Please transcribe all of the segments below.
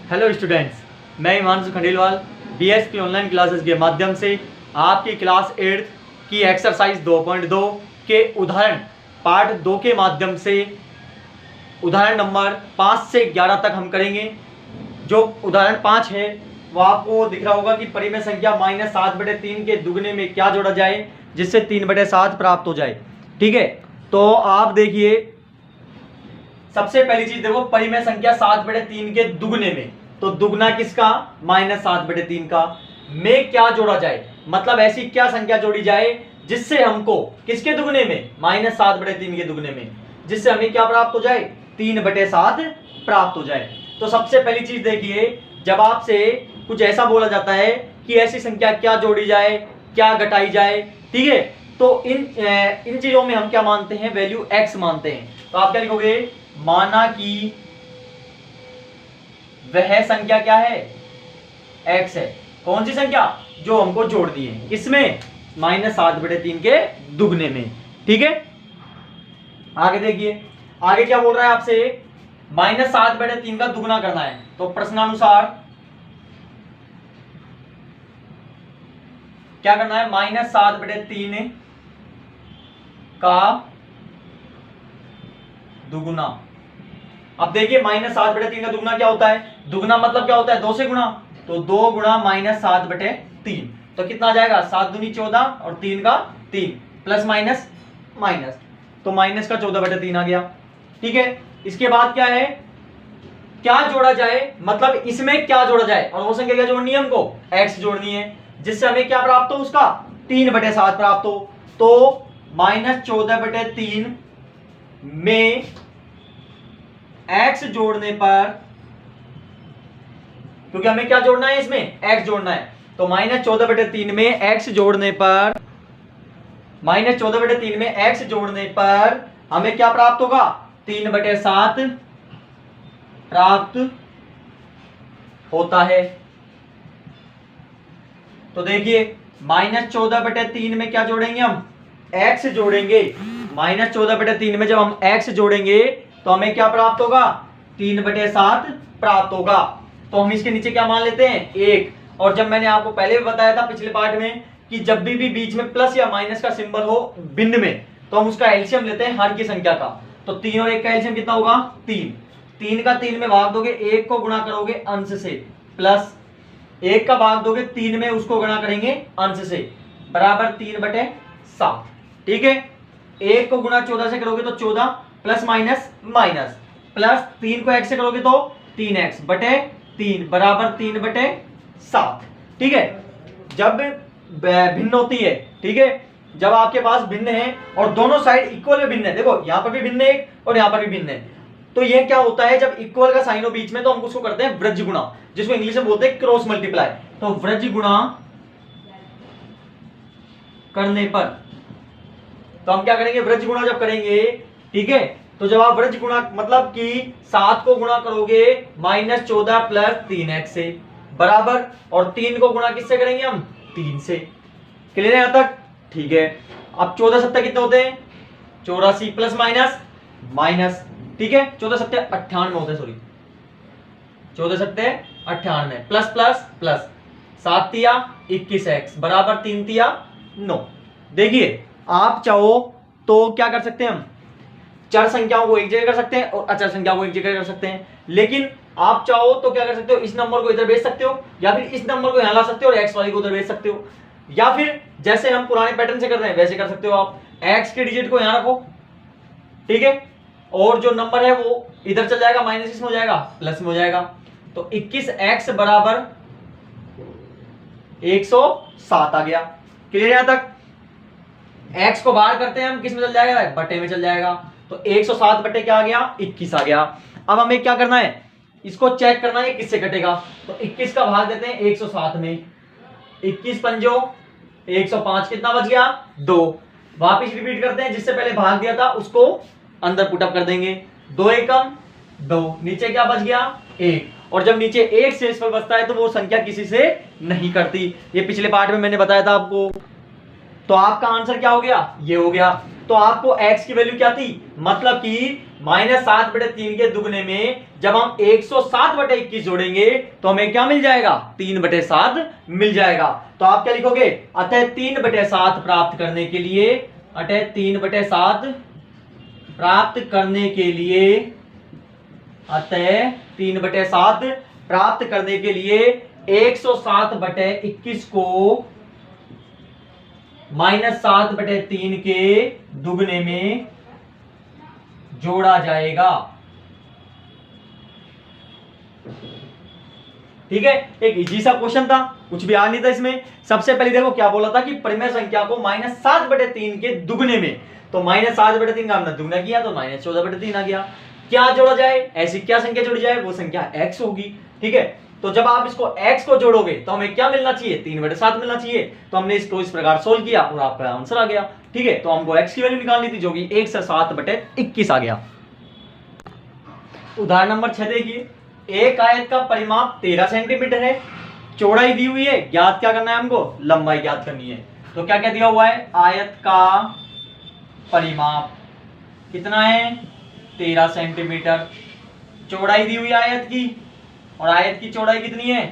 Hello students, मैं Himanshu Khandelwal BSP online classes के माध्यम से आपकी क्लास 8 की एक्सरसाइज 2.2 के उदाहरण पार्ट 2 के माध्यम से उदाहरण नंबर 5 से 11 तक हम करेंगे। जो उदाहरण 5 है वो आपको दिख रहा होगा कि परिमेय संख्या -7/3 के दुगने में क्या जोड़ा जाए जिससे 3/7 प्राप्त हो जाए। ठीक है, तो आप देखिए, सबसे पहली चीज देखो, परिमेय संख्या 7/3 के दुगने में, तो दुगना किसका? -7/3 का। में क्या जोड़ा जाए, मतलब ऐसी क्या संख्या जोड़ी जाए जिससे हमको किसके दुगने में? -7/3 के दुगने में, जिससे हमें क्या प्राप्त हो जाए? 3/7 प्राप्त हो जाए। तो सबसे पहली चीज देखिए, जब आपसे कुछ ऐसा बोला जाता है कि ऐसी संख्या क्या जोड़ी जाए, क्या घटाई जाए, ठीक है, तो इन चीजों में हम क्या मानते हैं? वैल्यू x मानते हैं। तो आप क्या लिखोगे? माना कि वह संख्या क्या है? x है। कौन सी संख्या? जो हमको जोड़नी है, किसमें? -7/3 के दुगने में। ठीक है, आगे देखिए, आगे क्या बोल रहा है आपसे? -7/3 का दुगना करना है। तो प्रश्नानुसार क्या करना है? -7/3 का दुगुना। अब देखिए, -7/3 का दुगना क्या होता है? दुगना मतलब क्या होता है? 2 से गुणा। तो 2 गुणा -7/3, तो कितना आ जाएगा? 7 दूनी 14 और 3 का 3, प्लस माइनस माइनस, तो माइनस का 14/3 आ गया। ठीक है, इसके बाद क्या है? क्या जोड़ा जाए, मतलब इसमें क्या जोड़ा जाए, और वो संख्या क्या जोड़नी है हमको? x जोड़नी है, जिससे हमें क्या प्राप्त हो? उसका 3/7 प्राप्त हो। तो -14/3 में x जोड़ने पर, क्योंकि हमें क्या जोड़ना है? इसमें x जोड़ना है, तो -14/3 में x जोड़ने पर, -14/3 में x जोड़ने पर हमें क्या प्राप्त होगा? 3/7 प्राप्त होता है। तो देखिए, -14/3 में क्या जोड़ेंगे हम? x जोड़ेंगे। -14/3 में जब हम x जोड़ेंगे तो हमें क्या प्राप्त होगा? 3/7 प्राप्त होगा। तो हम इसके नीचे क्या मान लेते हैं? 1। और जब मैंने आपको पहले भी बताया था पिछले पार्ट में कि जब भी बीच में प्लस या माइनस का सिंबल हो भिन्न में, तो हम उसका एलसीएम लेते हैं हर की संख्या का। तो 3 और 1 का एलसीएम कितना होगा? 3। 3 का 3 में भाग दोगे, 1 को गुणा करोगे अंश से, प्लस 1 का भाग दोगे 3 में, उसको गुणा करेंगे अंश से, बराबर 3/7। ठीक है, 1 को गुणा 14 से करोगे तो 14, प्लस माइनस माइनस, प्लस 3 को x से करोगे तो 3x/3 बराबर 3/7। ठीक है, जब भिन्न होती है, ठीक है, जब आपके पास भिन्न है और दोनों साइड इक्वल में भिन्न है, देखो यहां पर भी भिन्न है और यहां पर भी भिन्न है, तो ये क्या होता है? जब इक्वल का साइन हो बीच में तो हम उसको करते हैं वृज्ज गुणा, जिसको इंग्लिश में बोलते हैं क्रॉस मल्टीप्लाई। तो वृज्ज गुणा करने पर, तो हम क्या करेंगे? वृज्ज गुणा जब करेंगे, ठीक है, तो जब आप वृज्ज गुणा मतलब कि 7 को गुणा करोगे -14 प्लस 3x से, बराबर, और 3 को गुणा किससे करेंगे हम? 3 से। क्लियर है यहां तक? ठीक है, अब 14 7 कितने होते हैं? 84 प्लस माइनस माइनस, ठीक है, 14 7 98 होते हैं, सॉरी, 14 7 98, प्लस प्लस प्लस, 7 तिया 21x बराबर 3 तिया 9। देखिए, आप चाहो तो क्या कर सकते हैं? हम चर संख्याओं को एक जगह कर सकते हैं और अचर संख्याओं को एक जगह कर सकते हैं, लेकिन आप चाहो तो क्या कर सकते हो? इस नंबर को इधर भेज सकते हो, या फिर इस नंबर को यहां ला सकते हो और एक्स वाई को उधर भेज सकते हो, या फिर जैसे हम पुराने पैटर्न से कर रहे हैं वैसे कर सकते हो। आप एक्स के डिजिट को यहां रखो, ठीक है, और जो नंबर है वो इधर चल जाएगा, माइनस इसमें हो जाएगा, प्लस में हो जाएगा। तो 21x बराबर 107 आ गया। क्लियर यहां तक? x को बाहर करते हैं हम, किस में चल जाएगा? बटे में चल जाएगा। तो 107 बटे क्या आ गया? 21 आ गया। अब हमें क्या करना है? इसको चेक करना है किससे कटेगा। तो 21 का भाग देते हैं 107 में, 21 पंजो 105, कितना बच गया? 2। वापिस रिपीट करते हैं, जिससे पहले भाग दिया था उसको अंदर पुटअप कर देंगे, 2 एकम 2, नीचे क्या बच गया? 1। और जब नीचे 1 शेषफल बचता है तो वो संख्या किसी से नहीं करती, ये पिछले पार्ट में मैंने बताया था आपको। तो आपका आंसर क्या हो गया? ये हो गया। तो आपको x की वैल्यू क्या थी, मतलब कि -7/3 के दुगने में जब हम 107/21 जोड़ेंगे तो हमें क्या मिल जाएगा, 3/7 मिल जाएगा। तो आप क्या लिखोगे, अतः 3/7 प्राप्त करने के लिए, अतः 3/7 प्राप्त करने के लिए, अतः 3/7 प्राप्त करने के लिए 107/21 को -7/3 के दुगने में जोड़ा जाएगा। ठीक है, एक इजी सा क्वेश्चन था, कुछ भी आ नहीं था इसमें। सबसे पहले देखो क्या बोला था कि परिमेय संख्या को -7/3 के दुगने में, तो -7/3 का हमने दुगना किया तो -14/3 आ गया। क्या जोड़ा जाए, ऐसी क्या संख्या जोड़ी जाए, वो संख्या x होगी। ठीक है, तो जब आप इसको x को जोड़ोगे तो हमें क्या मिलना चाहिए, 3/7 मिलना चाहिए। तो हमने इसको इस प्रकार सोल्व किया और आपका आंसर आ गया। ठीक है, तो हमको x की वैल्यू निकालनी थी जो कि 107/21 आ गया। उदाहरण नंबर 6 देखिए, एक आयत का परिमाप 13 सेंटीमीटर है, चौड़ाई दी हुई है, ज्ञात क्या करना है हमको, लंबाई ज्ञात करनी है। तो क्या क्या दिया हुआ है, आयत का परिमाप कितना है, 13 सेंटीमीटर, चौड़ाई दी हुई आयत की, और आयत की चौड़ाई कितनी है,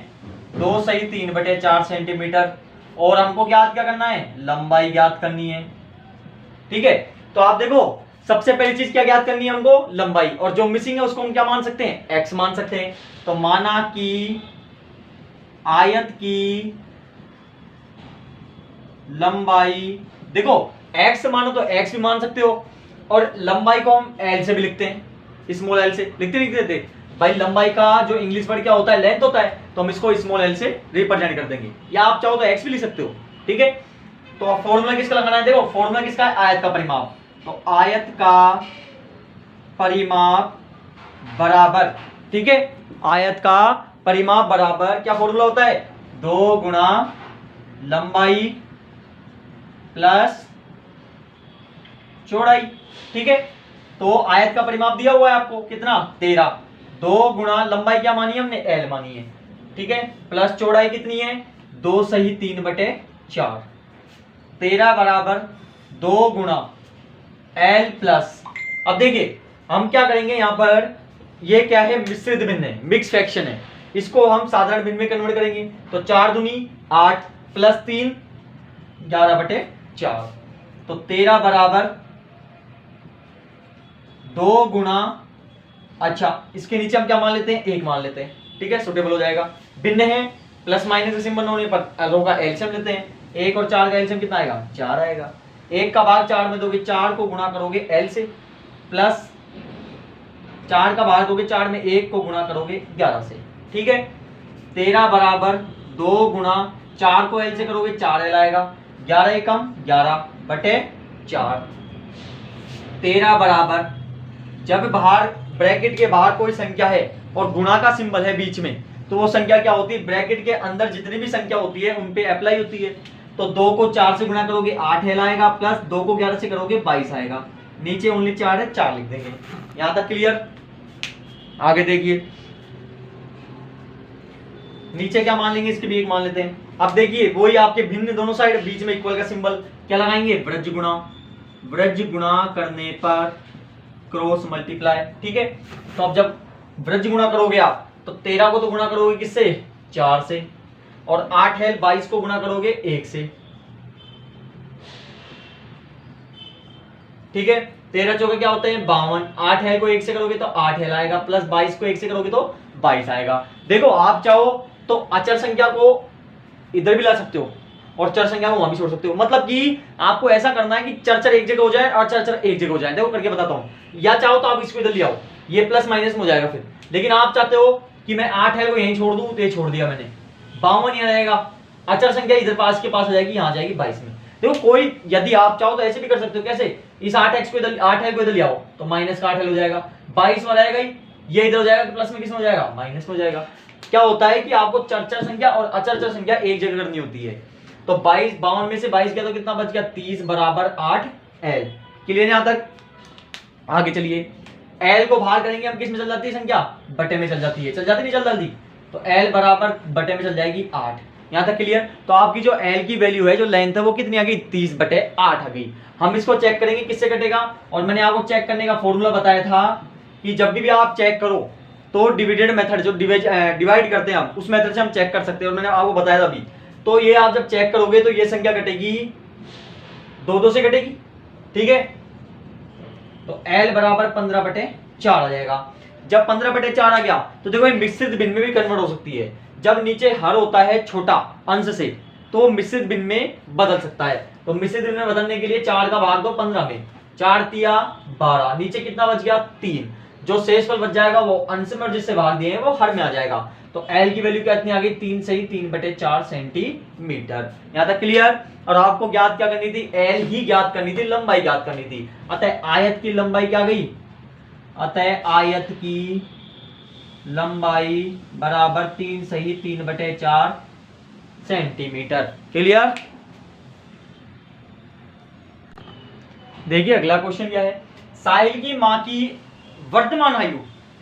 2 सही 3/4 सेंटीमीटर, और हमको ज्ञात क्या करना है, लंबाई ज्ञात करनी है। ठीक है, तो आप देखो सबसे पहली चीज क्या ज्ञात करनी है हमको, लंबाई, और जो मिसिंग है उसको हम क्या मान सकते हैं, x मान सकते हैं। तो माना कि आयत की लंबाई, देखो x मानो तो x भी मान सकते हो, और लंबाई को हम l से भी लिखते हैं, स्मॉल l से लिखते नहीं देते भाई, लंबाई का जो इंग्लिश वर्ड क्या होता है, लेंथ होता है, तो हम इसको स्मॉल l से रिप्रेजेंट कर देंगे, या आप चाहो तो x भी लिख सकते हो। ठीक है, तो फॉर्मूला किसका लगाना है, देखो फॉर्मूला किसका है, आयत का परिमाप। तो आयत का परिमाप बराबर, ठीक है, आयत का परिमाप बराबर क्या फॉर्मूला होता है, 2 गुणा लंबाई प्लस चौड़ाई। ठीक है, तो आयत का परिमाप दिया हुआ है आपको कितना, 13, 2 गुणा लंबाई क्या मानी है हमने, l मानी है। ठीक है, प्लस चौड़ाई कितनी है, 2 सही 3/4, 13 बराबर 2 गुणा l प्लस, अब देखिए हम क्या करेंगे यहाँ पर, ये क्या है, मिश्रित भिन्न है, मिक्स फ्रैक्शन है, इसको हम साधारण भिन्न में कन्वर्ट करेंगे। तो 4 दूनी 8 प्लस 3 11/4, तो 13 बराबर 2 गुणा, अच्छा इसके नीचे हम क्या मान लेते हैं, 1 मान लेते हैं। ठीक है, सुटेबल हो जाएगा, भिन्न है, प्लस माइनस के सिंबल होने पर रो का एलसीएम लेते हैं, 1 और 4 का एलसीएम कितना आएगा, 4 आएगा। 1 का भाग 4 में दोगे, 4 को गुणा करोगे l से, प्लस 4 का भाग दोगे 4 में, 1 को गुणा करोगे 11 से। ठीक है, 13 बराबर 2 गुणा 4 को l से करोगे 4l आएगा, 11 एकम 11/4, 13 बराबर, जब बाहर ब्रैकेट के बाहर कोई संख्या है और गुणा का सिंबल है बीच में, तो वो संख्या क्या होती है, ब्रैकेट के अंदर जितनी भी संख्या होती है उन पे अप्लाई होती है। तो 2 को 4 से गुणा करोगे 8l आएगा, प्लस 2 को 11 से करोगे 22 आएगा, नीचे ओनली 4 है, 4 लिख देंगे। यहां तक क्लियर, आगे देखिए नीचे क्या मान लेंगे, इसके भी 1 मान लेते हैं। अब देखिए वही आपके भिन्न दोनों साइड, बीच में इक्वल का सिंबल क्या लगाएंगे, ब्रज गुणा, ब्रज गुणा करने पर क्रॉस मल्टीप्लाई। ठीक है, तो अब जब ब्रज गुणा करोगे आप, तो 13 को तो गुणा करोगे किससे, 4 से, और 8l 22 को गुणा करोगे 1 से। ठीक है, 13 चौके क्या होते हैं 52, 8l को 1 से करोगे तो 8l आएगा, प्लस 22 को 1 से करोगे तो 22 आएगा। देखो आप चाहो तो अचर संख्या को इधर भी ला सकते हो और चर संख्या को वहां भी छोड़ सकते हो, मतलब कि आपको ऐसा करना है कि चर एक जगह हो जाए और चर एक जगह हो जाए। देखो करके बताता हूँ, या चाहो तो आप इसको इधर ले आओ, ये प्लस माइनस में हो जाएगा फिर, लेकिन आप चाहते हो कि मैं 8l को यहीं छोड़ दूं, तो ये छोड़ दिया मैंने, 52 यहाँ रहेगा, अचर संख्या इधर पास के पास हो जाएगी, यहाँ जाएगी 22 में। देखो कोई, यदि आप चाहो तो ऐसे भी कर सकते हो, कैसे, इस 8x को इधर, 8l को इधर ले आओ तो माइनस का 8l हो जाएगा, 22 में रहेगा ही, ये इधर हो जाएगा तो प्लस में किस में हो जाएगा, माइनस में हो जाएगा। क्या होता है कि आपको चर संख्या और अचर संख्या एक जगह करनी होती है। तो 52 में से 22 गया तो कितना बच गया, 30 बराबर 8l। क्लियर यहां तक, आगे चलिए, l को बाहर करेंगे हम, किस में चल जाती है संख्या, बटे में चल जाती है, चल जाती नहीं चल जाती, तो l बराबर बटे में चल जाएगी 8। यहाँ तक क्लियर। तो आपकी जो एल की वैल्यू है, जो लेंथ है, वो कितनी आ गई 30/8 आ गई। हम इसको चेक करेंगे किससे कटेगा, और मैंने आपको चेक करने का फॉर्मूला बताया था कि जब भी आप चेक करो तो डिविडेड मेथड, जो डिवाइड करते हैं हम, उस मेथड से हम चेक कर सकते हैं, और मैंने आपको बताया था अभी। तो ये आप जब चेक करोगे तो ये संख्या कटेगी 2 से कटेगी, ठीक है। तो L बराबर 15/4 आ जाएगा। जब 15/4 आ गया तो देखो ये मिश्रित भिन्न में भी कन्वर्ट हो सकती है। जब नीचे हर होता है छोटा अंश से, तो मिश्रित भिन्न में बदल सकता है। तो मिश्रित भिन्न में बदलने के लिए 4 का भाग दो 15 में, 4 तिया 12, नीचे कितना बच गया 3। जो शेषफल बच जाएगा वो अंश में, और जिससे भाग दिए हैं वो हर में आ जाएगा। तो L की वैल्यू कितनी आ गई 3 से ही 3/4 सेंटीमीटर। यहां तक क्लियर। और आपको ज्ञात क्या करनी थी, L ही ज्ञात करनी थी, लंबाई ज्ञात करनी थी। अतः आयत की लंबाई क्या गई, अतः आयत की लंबाई बराबर 3 से ही 3/4 सेंटीमीटर। क्लियर। देखिए अगला क्वेश्चन क्या है। साहिल की मां की वर्तमान आयु,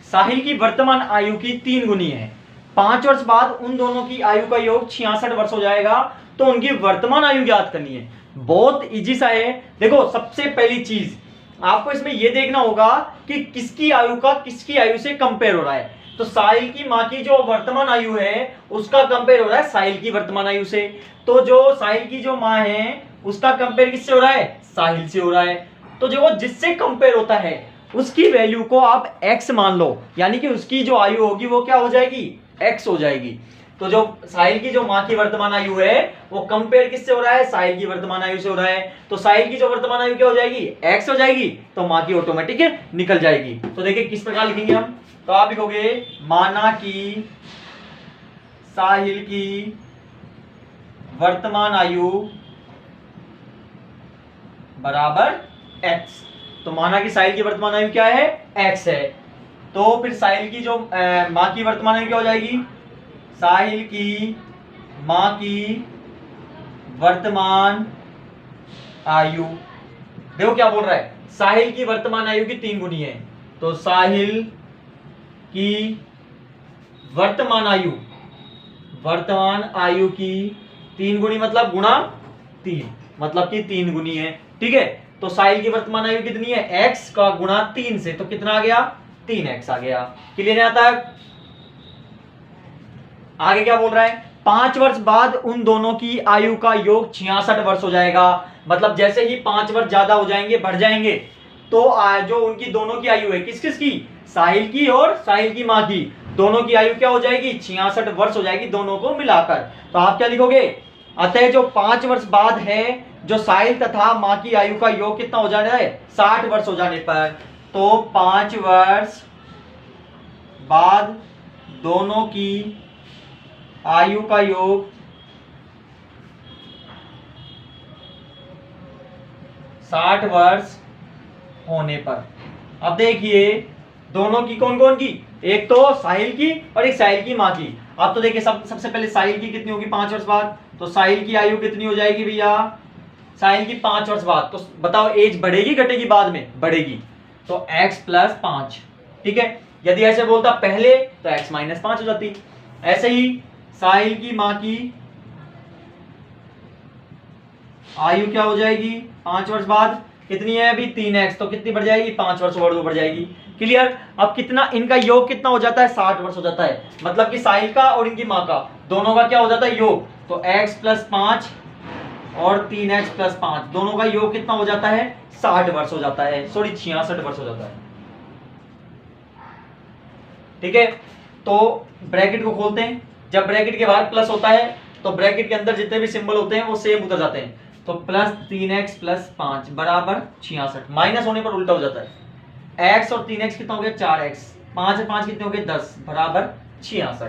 साहिल की वर्तमान आयु की 3 गुनी है। 5 वर्ष बाद उन दोनों की आयु का योग 66 वर्ष हो जाएगा। तो उनकी वर्तमान आयु ज्ञात करनी है। बहुत इजी सा है। देखो सबसे पहली चीज आपको इसमें यह देखना होगा कि किसकी आयु का किसकी आयु से कंपेयर हो रहा है। तो साहिल की मां की जो वर्तमान आयु है उसका कंपेयर हो रहा है साहिल की वर्तमान आयु से। तो जो साहिल की जो मां है उसका कंपेयर किससे हो रहा है, साहिल से हो रहा है। तो जो जिससे कंपेयर होता है उसकी वैल्यू को आप x मान लो, यानी कि उसकी जो आयु होगी वो क्या हो जाएगी, x हो जाएगी। तो जो साहिल की जो मां की वर्तमान आयु है वो कंपेयर किससे हो रहा है, साहिल की वर्तमान आयु से हो रहा है। तो साहिल की जो वर्तमान आयु क्या हो जाएगी, x हो जाएगी। तो मां की ऑटोमेटिक निकल जाएगी। तो देखिए किस प्रकार लिखेंगे हम, तो आप लिखोगे माना कि साहिल की वर्तमान आयु बराबर x। तो माना कि साहिल की वर्तमान आयु क्या है, x है। तो फिर साहिल की जो मां की वर्तमान आयु क्या हो जाएगी, साहिल की मां की वर्तमान आयु, देखो क्या बोल रहा है, साहिल की वर्तमान आयु की 3 गुनी है। तो साहिल की वर्तमान आयु की 3 गुनी मतलब गुणा 3, मतलब कि 3 गुनी है, ठीक है। तो साहिल की वर्तमान आयु कितनी है, x का गुणा 3 से, तो कितना आ गया 3x आ गया। क्लियर है आता है। आगे क्या बोल रहा है, 5 वर्ष बाद उन दोनों की आयु का योग 66 वर्ष हो जाएगा। मतलब जैसे ही 5 वर्ष ज्यादा हो जाएंगे, बढ़ जाएंगे, तो जो उनकी दोनों की आयु है, किस किस की, साहिल की और साहिल की मां की, दोनों की आयु क्या हो जाएगी 66 वर्ष हो जाएगी, दोनों को मिलाकर। तो आप क्या लिखोगे, अतः जो 5 वर्ष बाद है, जो साहिल तथा मां की आयु का योग कितना हो जाना है, 60 वर्ष हो जाने पर, तो 5 वर्ष बाद दोनों की आयु का योग 60 वर्ष होने पर। अब देखिए दोनों की कौन कौन की, एक तो साहिल की और एक साहिल की मां की। अब तो देखिए सबसे पहले साहिल की कितनी होगी 5 वर्ष बाद, तो साहिल की आयु कितनी हो जाएगी भैया, साहिल की 5 वर्ष बाद, तो बताओ एज बढ़ेगी घटेगी, बाद में बढ़ेगी, तो x + 5, ठीक है। यदि ऐसे बोलता पहले तो x - 5 हो जाती। ऐसे ही साहिल की मां की आयु क्या हो जाएगी 5 वर्ष बाद, कितनी है अभी 3x, तो कितनी बढ़ जाएगी 5 वर्ष और 2 बढ़ जाएगी। क्लियर। अब कितना इनका योग कितना हो जाता है, 60 वर्ष हो जाता है। मतलब कि साहिल का और इनकी मां का दोनों का क्या हो जाता है योग, तो x + 5 और 3x + 5 दोनों का योग कितना हो जाता है, 60 वर्ष हो जाता है, सॉरी 66 वर्ष हो जाता है, ठीक है। तो ब्रैकेट को खोलते हैं, जब ब्रैकेट के बाहर प्लस होता है तो ब्रैकेट के अंदर जितने भी सिंबल होते हैं वो सेम उतर जाते हैं। तो +3x + 5 बराबर 66, माइनस होने पर उल्टा हो जाता है। x और 3x कितना हो गया 4x, 5 और 5 कितने हो गए 10 बराबर 66।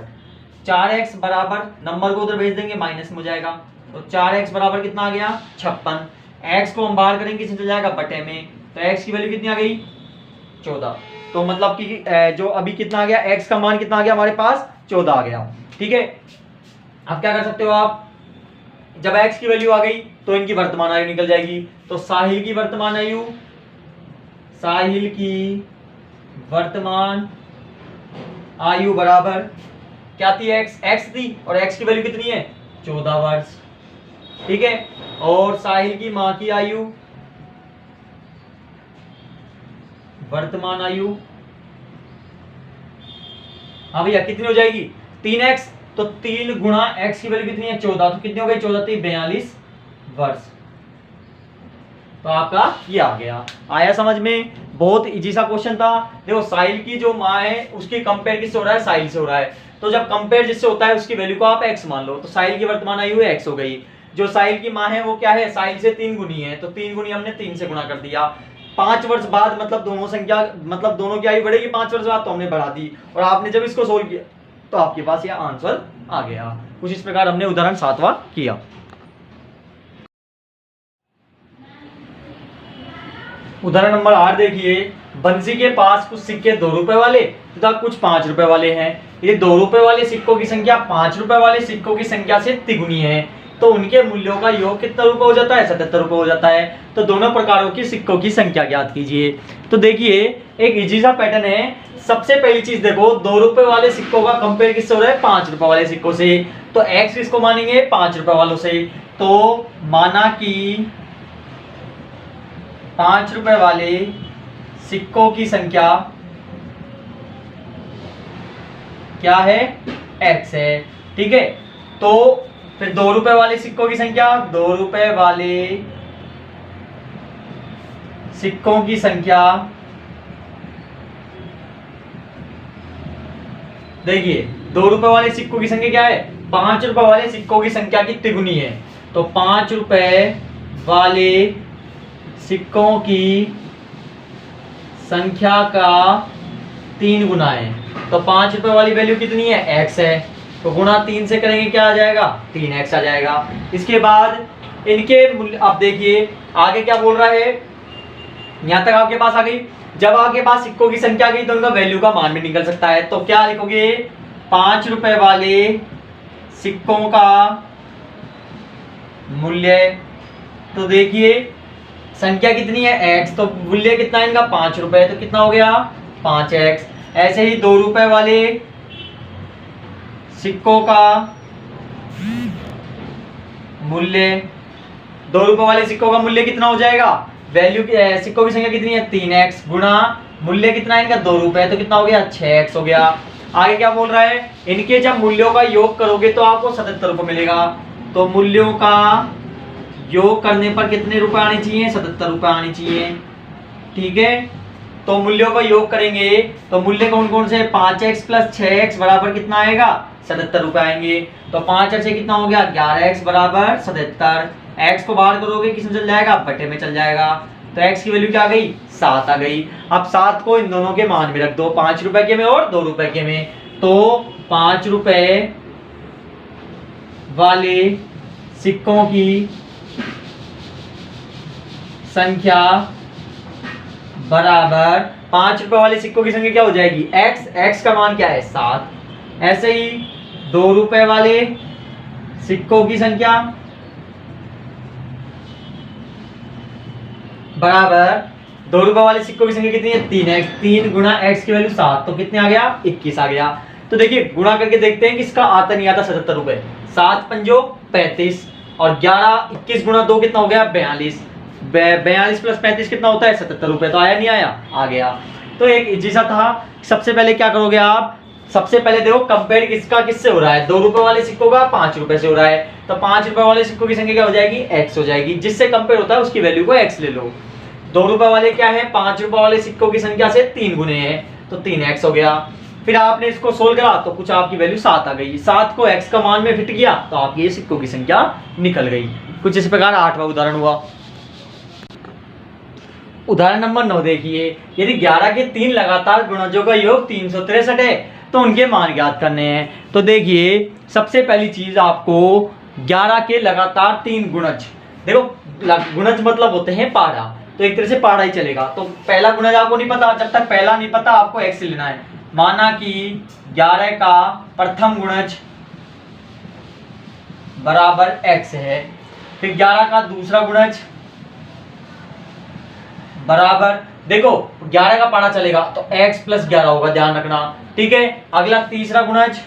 4x बराबर नंबर को उधर भेज देंगे माइनस में हो जाएगा, तो 4x बराबर कितना आ गया 56। x को हम बाहर करेंगे किसमें चल जाएगा बटे में, तो x की वैल्यू कितनी आ गई 14। तो मतलब कि जो अभी कितना आ गया, x का मान कितना आ गया हमारे पास 14 आ गया, ठीक है। अब क्या कर सकते हो आप, जब x की वैल्यू आ गई तो इनकी वर्तमान आयु निकल जाएगी। तो साहिल की वर्तमान आयु बराबर क्या थी, x थी, और x की वैल्यू कितनी है 14 वर्ष, ठीक है। और साहिल की माँ की आयु, वर्तमान आयु, हाँ भैया कितनी हो जाएगी 3x, तो 3 गुणा x की वैल्यू कितनी है 14, तो कितनी हो गई 14 थी 42 वर्ष। तो आपका ये आ गया। आया समझ में? बहुत इजी सा क्वेश्चन था। देखो साहिल की जो माँ है उसकी कंपेयर किससे हो रहा है, साहिल से हो रहा है। तो जब कंपेयर जिससे होता है उसकी वैल्यू को आप x मान लो, तो साहिल की वर्तमान आयु x हो गई। जो साहिल की माँ है वो क्या है, साहिल से 3 गुनी है, तो 3 गुनी हमने 3 से गुणा कर दिया। 5 वर्ष बाद मतलब दोनों संख्या, मतलब दोनों की आयु बढ़ेगी 5 वर्ष बाद, तो हमने बढ़ा दी। और आपने जब इसको सोल्व किया तो आपके पास ये आंसर आ गया। कुछ इस प्रकार हमने उदाहरण 7वां किया। उदाहरण नंबर 8 देखिए, बंसी के पास कुछ सिक्के 2 रुपए वाले तथा कुछ 5 रुपए वाले हैं। ये 2 रुपए वाले सिक्कों की संख्या 5 रुपए वाले सिक्कों की संख्या से तिगुनी है, तो उनके मूल्यों का योग कितना रुपए हो जाता है, 77 रुपए हो जाता है। तो दोनों प्रकारों की सिक्कों की संख्या ज्ञात कीजिए। तो देखिए एक इजी सा पैटर्न है। सबसे पहली चीज देखो, 2 रुपए वाले सिक्कों का कंपेयर किससे हो रहा है, 5 रुपए वाले सिक्कों से। तो एक्स किसको मानेंगे, 5 रुपए वालों से। तो माना कि 5 रुपए वाले सिक्कों की संख्या क्या है, x है, ठीक है। तो फिर 2 रुपए वाले सिक्कों की संख्या, 2 रुपए वाले सिक्कों की संख्या, देखिए 2 रुपए वाले सिक्कों की संख्या क्या है, 5 रुपए वाले सिक्कों की संख्या की तिगुनी है। तो 5 रुपए वाले सिक्कों की संख्या का 3 गुना है। तो 5 रुपए वाली वैल्यू कितनी है, x है, तो गुणा 3 से करेंगे क्या आ जाएगा, 3x आ जाएगा। इसके बाद इनके मूल्य, आप देखिए आगे क्या बोल रहा है, यहां तक आपके पास आ गई। जब आपके पास सिक्कों की संख्या गई तो उनका वैल्यू का मान भी निकल सकता है। तो क्या लिखोगे, 5 रुपए वाले सिक्कों का मूल्य, तो देखिए संख्या कितनी है x, तो मूल्य कितना है इनका 5 रुपए, तो कितना हो गया 5x। ऐसे ही 2 रुपए वाले सिक्कों का मूल्य, 2 रुपए वाले सिक्कों का मूल्य कितना हो जाएगा, वैल्यू सिक्कों की संख्या कितनी है 3x, गुणा मूल्य कितना है इनका 2 रुपए, तो कितना हो गया 6x हो गया। आगे क्या बोल रहा है, इनके जब मूल्यों का योग करोगे तो आपको 77 रुपए मिलेगा। तो मूल्यों का योग करने पर कितने रुपए आने चाहिए, 77 रुपए आने चाहिए, ठीक है। तो मूल्यों का योग करेंगे तो मूल्य कौन कौन से, 5x प्लस 6x बराबर कितना आएगा, 77 रुपए आएंगे। तो 5x से कितना हो गया 11x बराबर 77। x को बाहर करोगे किस में चल जाएगा, बटे में चल जाएगा। तो x की वैल्यू क्या आ गई, 7 आ गई। अब 7 को इन दोनों के मान में रख दो, 5 रुपए के में और 2 रुपए के में। तो 5 रुपए वाले सिक्कों की संख्या बराबर 5 रुपए वाले सिक्कों की संख्या क्या हो जाएगी, x का मान क्या है 7। ऐसे ही 2 रुपए वाले सिक्कों की संख्या बराबर 2 रुपए वाले सिक्कों की संख्या कितनी है 3x, 3 गुणा x की वैल्यू 7, तो कितने आ गया 21 आ गया। तो देखिए गुणा करके देखते हैं किसका आता नहीं आता 77 रुपए। 7 पंजो 35 और 11 21 गुणा 2 कितना हो गया 42, 42 प्लस 35 कितना होता है 77 रुपए। तो आया नहीं आया, आ गया। तो एक इजी सा था। सबसे पहले क्या करोगे आप, सबसे पहले देखो कंपेयर किसका किससे हो रहा है, 2 रुपए वाले सिक्कों का 5 रुपए से हो रहा है। तो 5 रुपए वाले सिक्कों की संख्या क्या हो जाएगी, x हो जाएगी। जिससे कंपेयर होता है उसकी वैल्यू को x ले लो। 2 रुपए वाले क्या है, 5 रुपए वाले सिक्कों की संख्या से 3 गुने हैं, तो 3x हो गया। फिर आपने इसको सोल्व करा तो कुछ आपकी वैल्यू 7 आ गई। 7 को x का मान में फिट किया तो आपकी ये सिक्कों की संख्या निकल गई। कुछ इस प्रकार 8वां उदाहरण हुआ। उदाहरण नंबर 9 देखिए, यदि 11 के 3 लगातार गुणजों का योग 363 है तो उनके मान ज्ञात करने हैं। तो देखिए सबसे पहली चीज आपको 11 के लगातार 3 गुणज, देखो गुणज मतलब होते हैं पारा, तो एक तरह से पारा ही चलेगा। तो पहला गुणज आपको नहीं पता, जब तक पहला नहीं पता आपको x लेना है। माना कि 11 का प्रथम गुणज बराबर x है, फिर 11 का दूसरा गुणज बराबर, देखो 11 का पारा चलेगा तो x प्लस 11 होगा, ध्यान रखना, ठीक है। अगला तीसरा गुणज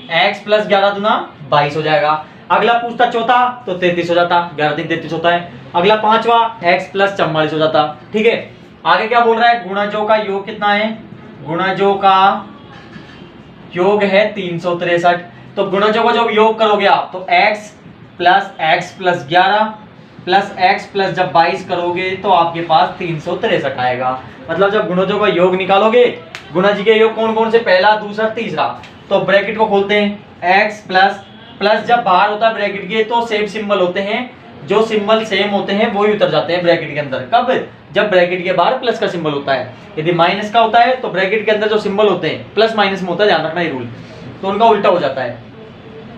x प्लस 11 दूना 22 हो जाएगा। अगला पूछता चौथा तो 33 हो जाता, 11 दिन 33 होता है। अगला पांचवा x प्लस 44 हो जाता। ठीक है, आगे क्या बोल रहा है, गुणजों का योग कितना है, गुणजों का योग है 363। तो गुणजों का जब योग करोगे आप तो x plus 11 plus x plus जब 22 करोगे तो आपके पास 363 आएगा। मतलब जब गुणजों का योग निकालोगे, गुणज के योग कौन कौन से, पहला दूसरा तीसरा, तो ब्रैकेट को खोलते हैं, x प्लस जब बाहर होता है ब्रैकेट के तो सेम सिंबल होते हैं, जो सिंबल सेम होते हैं वो ही उतर जाते हैं ब्रैकेट के अंदर। कब, जब ब्रैकेट के बाहर प्लस का सिंबल होता है। यदि माइनस का होता है तो ब्रैकेट के अंदर जो सिंबल होते हैं प्लस माइनस में होता है, ध्यान रखना ये रूल, तो उनका उल्टा हो जाता है।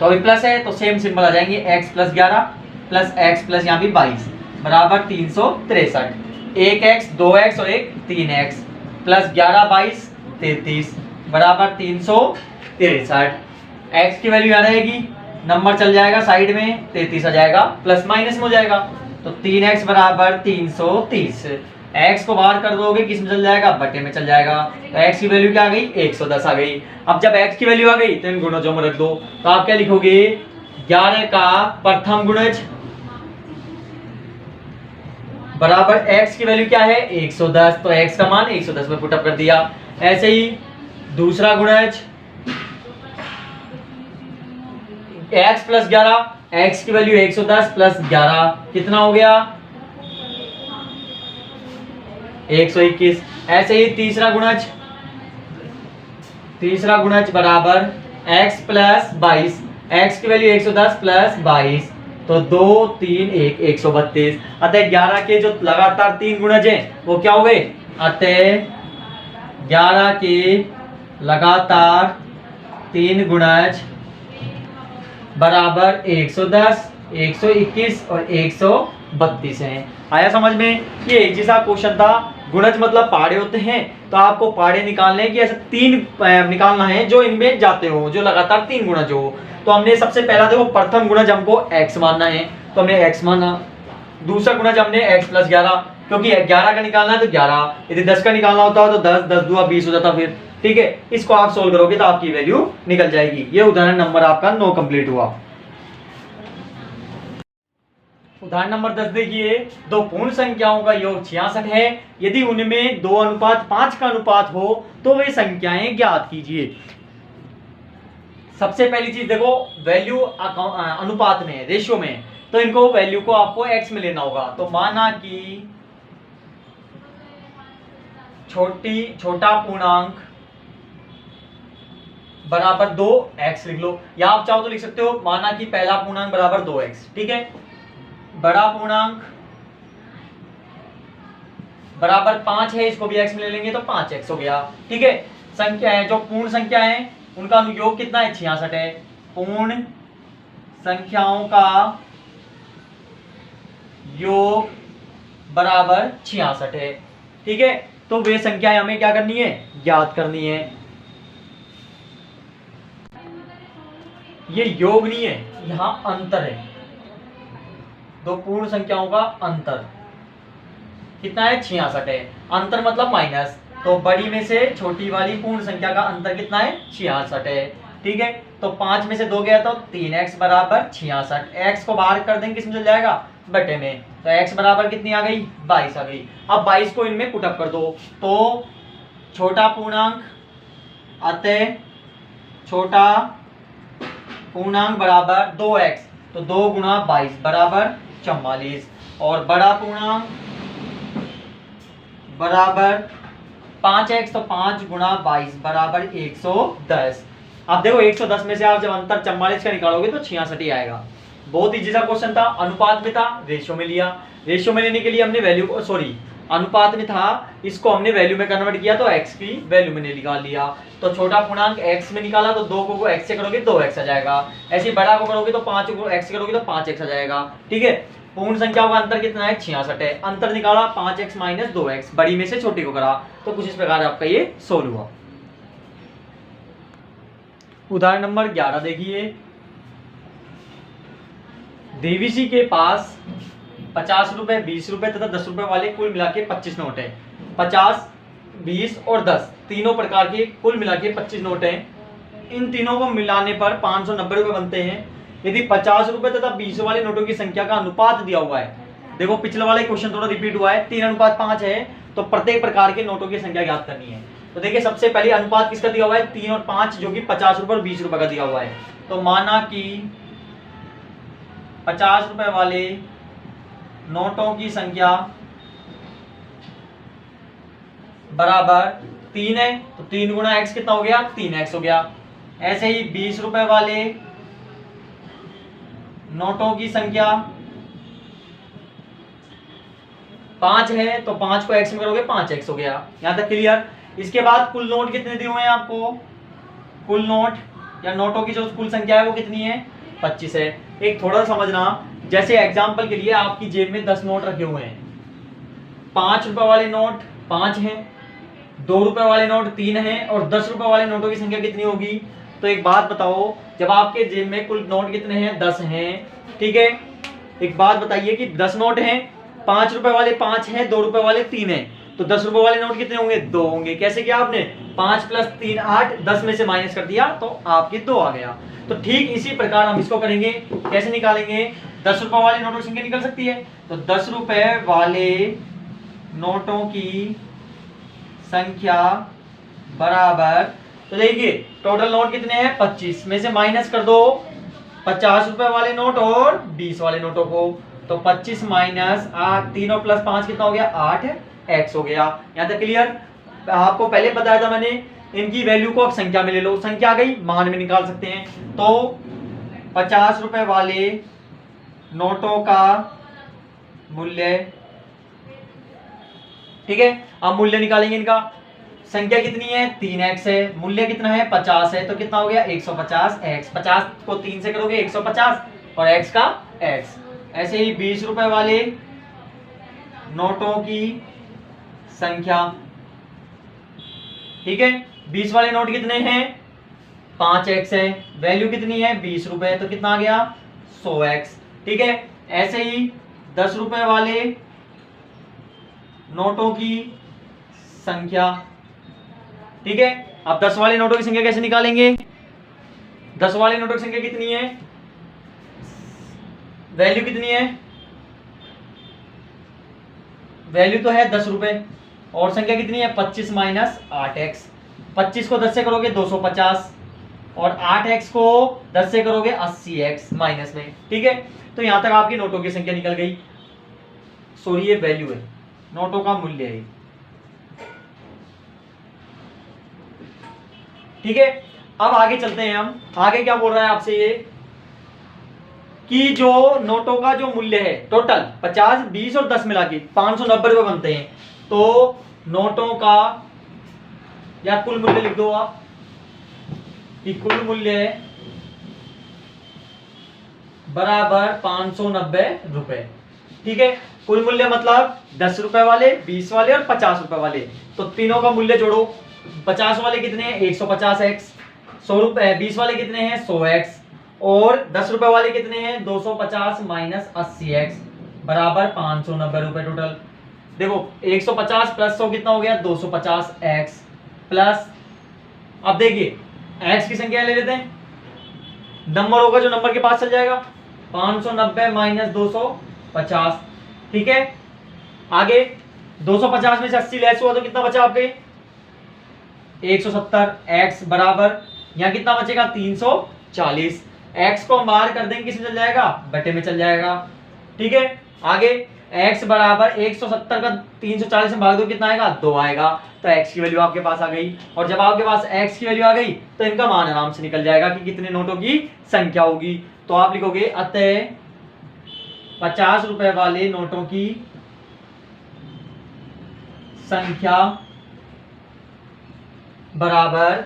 तो अभी प्लस है तो सेम सिंबल आ जाएंगे, x plus 11 plus x plus यहाँ भी 22 बराबर 363। एक x 2x और एक 3x प्लस 11 22 33 बराबर 363। x की वैल्यू यहाँ रहेगी, नंबर चल जाएगा साइड में, 33 आ जाएगा, प्लस माइनस में हो जाएगा तो 3x बराबर 330। x को बाहर कर दोगे किस में चल जाएगा, बटे में चल जाएगा। तो x की वैल्यू क्या आ गई, 110 आ गई। अब जब x की वैल्यू आ गई तो इन गुणजों में रख दो, तो आप क्या लिखोगे, 11 का प्रथम गुणज बराबर x की वैल्यू क्या है 110, तो x का मान 110 में पुटअप कर दिया। ऐसे ही दूसरा गुणज x प्लस 11, x की वैल्यू 110 प्लस 11 कितना हो गया 121। ऐसे ही तीसरा गुणज बराबर x प्लस 22, x की वैल्यू 110 प्लस 22 तो 2 3 1 132। अतः 11 के जो लगातार तीन गुणज हैं वो क्या हो गए, अतः 11 के लगातार तीन गुणज बराबर 110 121 और 132 हैं। आया समझ में, ये एक जैसा क्वेश्चन था। गुणज मतलब पहाड़े होते हैं, तो आपको पहाड़े निकालने हैं कि ऐसे तीन निकालना है जो इनमें जाते हो, जो लगातार तीन गुणज हो। तो हमने सबसे पहला देखो प्रथम गुणज हमको x मानना है, तो हमने x माना। दूसरा गुणज हमने x प्लस 11, क्योंकि 11 का निकालना है तो 11, यदि 10 का निकालना होता है तो 10 10 दूना 20 हो जाता फिर। ठीक है, इसको आप सोल्व करोगे तो आपकी वैल्यू निकल जाएगी। ये उदाहरण नंबर आपका 9 कंप्लीट हुआ। उदाहरण नंबर 10 देखिए, दो पूर्ण संख्याओं का योग 66 है, यदि उनमें 2:5 का अनुपात हो तो वे संख्याएं ज्ञात कीजिए। सबसे पहली चीज देखो, वैल्यू अनुपात में, रेशियो में, तो इनको वैल्यू को आपको x में लेना होगा। तो माना कि छोटा पूर्णांक बराबर 2x लिख लो, या आप चाहो तो लिख सकते हो माना कि पहला पूर्णांक बराबर 2x। ठीक है, बड़ा पूर्णांक बराबर 5 है, इसको भी x में ले लेंगे तो 5x हो गया। ठीक है, संख्या है जो पूर्ण संख्या है उनका अनुयोग कितना है 66 है। पूर्ण संख्याओं का योग बराबर 66 है। ठीक है, तो वे संख्याएं हमें क्या करनी है, ज्ञात करनी है। ये योग नहीं है, यहां अंतर है, दो पूर्ण संख्याओं का अंतर कितना है 66 है। अंतर मतलब माइनस, तो बड़ी में से छोटी वाली पूर्ण संख्या का अंतर कितना है 66 है। ठीक है, तो 5 में से 2 गया तो 3x बराबर 66। x को बाहर कर देंगे किसमें चल जाएगा, बटे में, तो x बराबर कितनी आ गई 22 आ गई। अब 22 को इनमें पुटअप कर दो, तो छोटा पूर्णांक अतः छोटा पूर्णांक बराबर 2x, तो 2 गुणा 22 बराबर 44, और बड़ा पूर्णांक बराबर 5x, तो 5 गुणा 22 बराबर 110। अब देखो 110 में से आप जब अंतर 44 का निकालोगे तो 66 ही आएगा। बहुत इजी सा क्वेश्चन था, अनुपात में था, रेशियो में लिया। रेशियो में लेने के लिए हमने वैल्यू, सॉरी अनुपात में था, इसको हमने वैल्यू में कन्वर्ट किया तो x की वैल्यू में निकाल लिया। तो छोटा पूर्णांक x में निकाला तो 2 को x से करोगे 2x आ जाएगा। ऐसे बड़ा को करोगे तो 5 को x से करोगे तो 5x आ जाएगा। ठीक है, पूर्ण संख्याओं का अंतर कितना है 66 है। अंतर निकाला 5x माइनस 2x, बड़ी में से छोटी को करा, तो कुछ इस प्रकार आपका ये सोल्व हुआ। उदाहरण नंबर 11 देखिए, देवीसी के पास 50 रुपए 20 रुपए तथा 10 रुपए वाले कुल मिला के 25 नोट है। 50 20 और 10 तीनों प्रकार के कुल मिला के 25 नोट हैं। इन तीनों को मिलाने पर 590 रुपए बनते हैं। यदि 50 रुपए तथा 20 वाले नोटों की संख्या का अनुपात दिया हुआ है, देखो पिछले वाला क्वेश्चन थोड़ा रिपीट हुआ है, 3:5 है, तो प्रत्येक प्रकार के नोटों की संख्या ज्ञात करनी है। तो देखिए सबसे पहले अनुपात किसका दिया हुआ है, 3 और 5, जो कि 50 रुपए और 20 रुपए का दिया हुआ है। तो माना कि 50 रुपए वाले नोटों की संख्या बराबर 3 है, तो 3 गुणा x कितना हो गया, 3x हो गया। ऐसे ही 20 रुपए वाले नोटों की संख्या 5 है, तो 5 को x में करोगे 5x हो गया। यहां तक क्लियर। इसके बाद कुल नोट कितने दिए हुए हैं आपको, कुल नोट या नोटों की जो कुल संख्या है वो कितनी है, 25 है। एक थोड़ा समझना, जैसे एग्जांपल के लिए आपकी जेब में 10 नोट रखे हुए हैं, 5 रुपए वाले नोट 5 हैं, 2 रुपए वाले नोट 3 हैं, और 10 रुपए वाले नोटों की संख्या कितनी होगी। तो एक बात बताओ, जब आपके जेब में कुल नोट कितने हैं, 10 हैं, ठीक है। एक बात बताइए कि 10 नोट हैं, 5 रुपए वाले 5 हैं, 2 रुपए वाले 3 हैं, तो 10 रुपए वाले नोट कितने होंगे, 2 होंगे। कैसे किया आपने, 5 + 3 8, 10 में से माइनस कर दिया तो आपके 2 आ गया। तो ठीक इसी प्रकार हम इसको करेंगे, कैसे निकालेंगे, 10 रुपए वाले नोटों की संख्या निकल सकती है, तो 10 रुपए वाले नोटों की संख्या बराबर, तो देखिए टोटल नोट कितने हैं, 25, में से माइनस कर दो 50 रुपए वाले नोट और 20 वाले नोटों को, तो 25 माइनस 8, 3 और + 5 कितना हो गया, 8x हो गया। यहां तक क्लियर। आपको पहले बताया था मैंने, इनकी वैल्यू को अब संख्या में ले लो, संख्या आ गई मान में निकाल सकते हैं। तो 50 रुपए वाले नोटों का मूल्य, ठीक है, अब मूल्य निकालेंगे इनका। संख्या कितनी है, 3x है, मूल्य कितना है, 50 है, तो कितना हो गया, 150x। 50 को 3 से करोगे 150, और x का x। ऐसे ही 20 रुपए वाले नोटों की संख्या, ठीक है, 20 वाले नोट कितने हैं, 5x है, वैल्यू कितनी है, 20 रुपए, तो कितना आ गया, 100x, ठीक है। ऐसे ही 10 रुपए वाले नोटों की संख्या, ठीक है। अब 10 वाले नोटों की संख्या कैसे निकालेंगे, 10 वाले नोटों की संख्या कितनी है, वैल्यू कितनी है, वैल्यू तो है 10 रुपए, और संख्या कितनी है, 25 माइनस 8x। 25 को 10 से करोगे 250, और 8x को 10 से करोगे 80x माइनस में, ठीक है। तो यहां तक आपकी नोटों की संख्या निकल गई, सॉरी ये वैल्यू है, नोटों का मूल्य है, ठीक है। अब आगे चलते हैं हम, आगे क्या बोल रहा है आपसे ये, कि जो नोटों का जो मूल्य है टोटल 50, 20 और 10 मिला के 590 रुपए बनते हैं। तो नोटों का या कुल मूल्य लिख दो आप, कि कुल मूल्य बराबर 590 रुपए, ठीक है। कुल मूल्य मतलब 10 रुपए वाले, 20 वाले और 50 रुपए वाले, तो तीनों का मूल्य जोड़ो। 50 वाले कितने हैं, 150x, 100 रुपए 20 वाले कितने हैं, 100x, और 10 रुपए वाले कितने हैं, 250 माइनस 80x बराबर 590 रुपए टोटल। देखो 150 + 100 कितना हो गया, 250x प्लस, अब देखिए x की संख्या ले लेते हैं, नंबर होगा जो नंबर के पास चल जाएगा, 590 माइनस 250, ठीक है। आगे 250 में से 80 लेस हुआ तो कितना बचा आपके, 170x बराबर, यहां कितना बचेगा, 340। x को हम बाहर कर देंगे, किसमें चल जाएगा, बटे में चल जाएगा, ठीक है। आगे x बराबर 170 का 340 में भाग दो, कितना आएगा, 2 आएगा, तो x की वैल्यू आपके पास आ गई। और जब आपके पास x की वैल्यू आ गई तो इनका मान आराम से निकल जाएगा कि कितने नोटों की संख्या होगी। तो आप लिखोगे अतः 50 रुपए वाले नोटों की संख्या बराबर,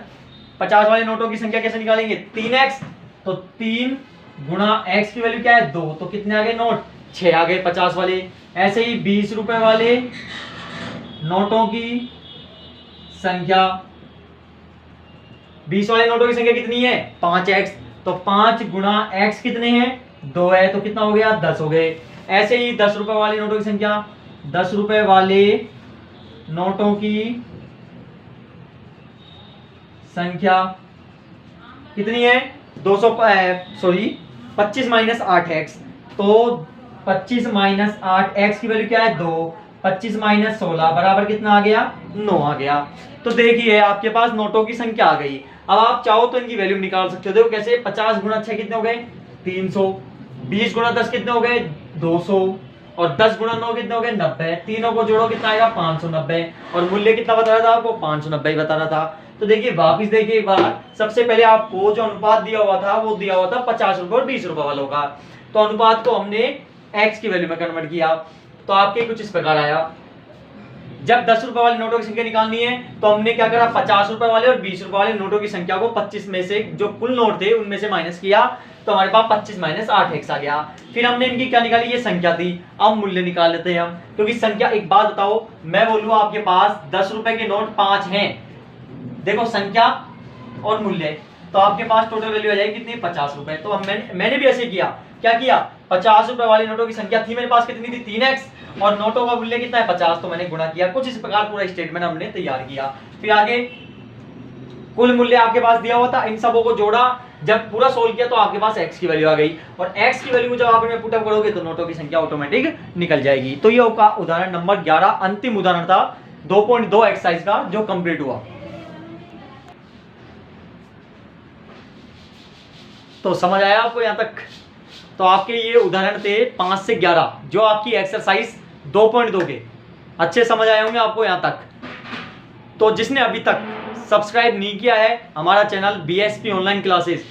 50 वाले नोटों की संख्या कैसे निकालेंगे, 3x, तो 3 गुणा x की वैल्यू क्या है, 2, तो कितने आ गए नोट, 6 आ गए 50 वाले। ऐसे ही 20 रुपए वाले नोटों की संख्या, 20 वाले नोटों की संख्या कितनी है, 5x, तो 5 गुणा x कितने हैं, 2 है, तो कितना हो गया, 10 हो गए। ऐसे ही 10 रुपए वाले नोटों की संख्या, 10 रुपए वाले नोटों की संख्या कितनी है 200 सॉरी 25 माइनस 8x। तो 25 माइनस 8x की वैल्यू क्या है 2, 25 माइनस 16 बराबर कितना आ गया 9 आ गया। तो देखिए आपके पास नोटों की संख्या आ गई। अब आप चाहो तो इनकी वैल्यू निकाल सकते हो। देखो कैसे 50 गुणा 6 कितने हो गए 300, 20 गुणा 10 कितने हो गए 200 और 10 गुणा 9 कितने हो गए 90। तीनों को जोड़ो कितना आएगा 590 और मूल्य कितना बता रहा था आपको 590 बता रहा था। तो देखिए वापिस देखिए एक बार, सबसे पहले आपको जो अनुपात दिया हुआ था वो दिया हुआ था 50 रुपए और 20 रुपए वालों का। तो अनुपात को हमने x की वैल्यू में कन्वर्ट किया तो आपके कुछ इस प्रकार आया। जब 10 रुपए वाले नोटों की संख्या निकालनी है तो हमने क्या करा 50 रुपए वाले और 20 रुपए वाले नोटों की संख्या को 25 में से जो कुल नोट थे उनमें से माइनस किया तो हमारे पास 25 माइनस 8x आ गया। फिर हमने इनकी क्या निकाली, ये संख्या थी। अब मूल्य निकाल लेते हैं हम, क्योंकि संख्या, एक बात बताओ, मैं बोलूँ आपके पास 10 रुपए के नोट 5 हैं, देखो संख्या और मूल्य, तो आपके पास टोटल वैल्यू आ जाएगी कितनी 50 रुपए। तो हम मैंने भी ऐसे किया, क्या किया 50 रुपए वाले नोटों की संख्या थी मेरे पास कितनी थी 3x और नोटों का मूल्य कितना है 50, तो मैंने गुणा किया। कुछ इस प्रकार पूरा स्टेटमेंट हमने तैयार किया। फिर आगे कुल मूल्य आपके पास दिया हुआ था, इन सबों को जोड़ा, जब पूरा सोल्व किया तो आपके पास x की वैल्यू आ गई और x की वैल्यू जब आप इनमें पुटअप करोगे तो नोटों की संख्या ऑटोमेटिक निकल जाएगी। तो ये उदाहरण नंबर 11 अंतिम उदाहरण था 2.2 एक्सरसाइज का जो कंप्लीट हुआ। तो समझ आया आपको यहां तक? तो आपके ये उदाहरण थे 5 से 11 जो आपकी एक्सरसाइज 2.2 के अच्छे समझ आए होंगे आपको यहां तक। तो जिसने अभी तक सब्सक्राइब नहीं किया है हमारा चैनल BSP ऑनलाइन क्लासेस,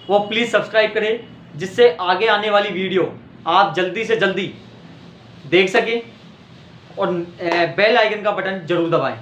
वो प्लीज सब्सक्राइब करें, जिससे आगे आने वाली वीडियो आप जल्दी से जल्दी देख सकें और बेल आइकन का बटन जरूर दबाएं।